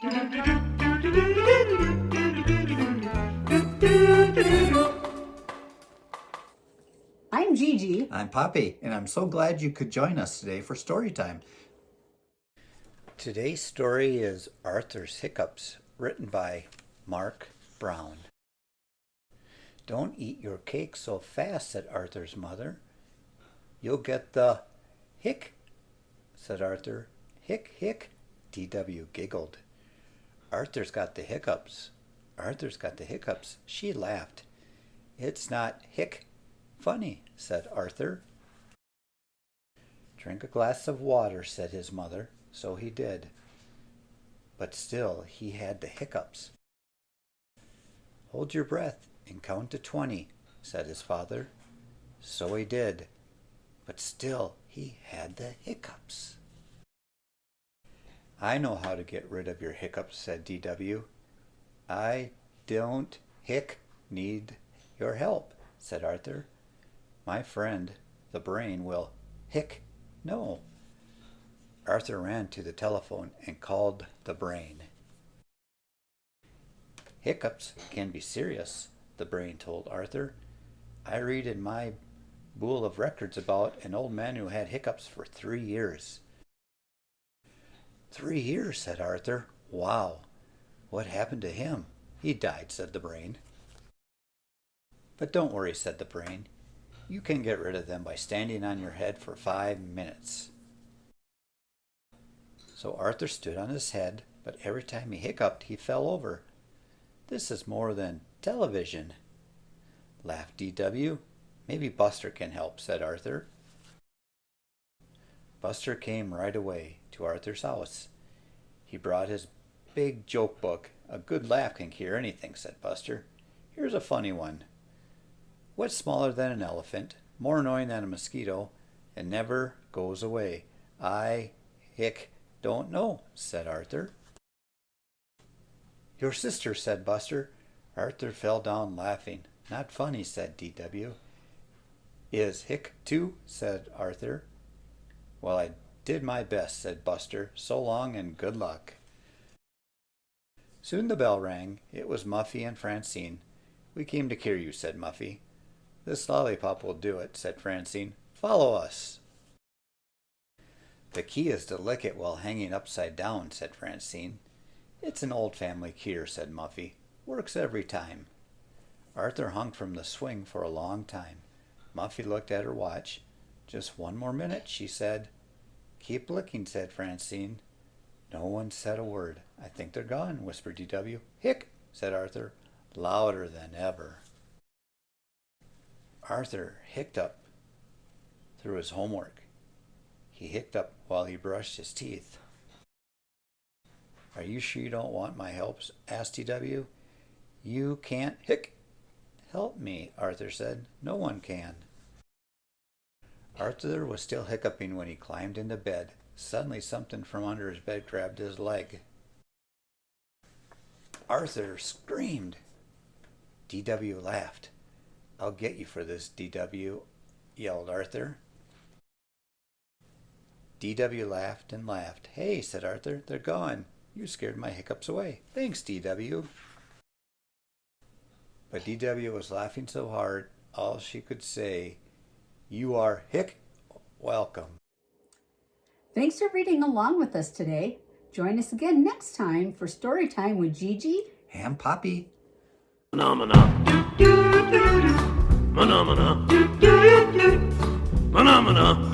I'm GiGi. I'm Poppi, and I'm so glad you could join us today for story time. Today's story is Arthur's Hiccups, written by Marc Brown. "Don't eat your cake so fast," said Arthur's mother. "You'll get the hic," said Arthur. "Hic, hic," DW giggled. "Arthur's got the hiccups. Arthur's got the hiccups." She laughed. "It's not hic funny," said Arthur. "Drink a glass of water," said his mother. So he did. But still he had the hiccups. "Hold your breath and count to 20, said his father. So he did. But still he had the hiccups. "I know how to get rid of your hiccups," said DW. "I don't need your help," said Arthur. "My friend, the brain, will know." Arthur ran to the telephone and called the brain. "Hiccups can be serious," the brain told Arthur. "I read in my bool of records about an old man who had hiccups for 3 years. 3 years, said Arthur. "Wow. What happened to him?" "He died," said the brain. "But don't worry," said the brain. "You can get rid of them by standing on your head for 5 minutes. So Arthur stood on his head, but every time he hiccuped, he fell over. "This is more than television," laughed DW. "Maybe Buster can help," said Arthur. Buster came right away to Arthur's house. He brought his big joke book. "A good laugh can cure anything," said Buster. "Here's a funny one. What's smaller than an elephant, more annoying than a mosquito, and never goes away?" "I don't know," said Arthur. "Your sister," said Buster. Arthur fell down laughing. "Not funny," said DW. "Is too?" said Arthur. "Well, I did my best," said Buster. "So long and good luck." Soon the bell rang. It was Muffy and Francine. "We came to cure you," said Muffy. "This lollipop will do it," said Francine. "Follow us." "The key is to lick it while hanging upside down," said Francine. "It's an old family cure," said Muffy. "Works every time." Arthur hung from the swing for a long time. Muffy looked at her watch. "Just 1 more minute," she said. "Keep licking," said Francine. No one said a word. "I think they're gone," whispered DW. "Hic," said Arthur, louder than ever. Arthur hicced up through his homework. He hicced up while he brushed his teeth. "Are you sure you don't want my help?" asked DW. "You can't help me," Arthur said. "No one can." Arthur was still hiccuping when he climbed into bed. Suddenly something from under his bed grabbed his leg. Arthur screamed. DW laughed. "I'll get you for this, DW," yelled Arthur. DW laughed and laughed. "Hey," said Arthur, "they're gone. You scared my hiccups away. Thanks, DW." But DW was laughing so hard, all she could say, "You are welcome." Thanks for reading along with us today. Join us again next time for story time with GiGi and Poppi. Phenomena. Phenomena. Phenomena.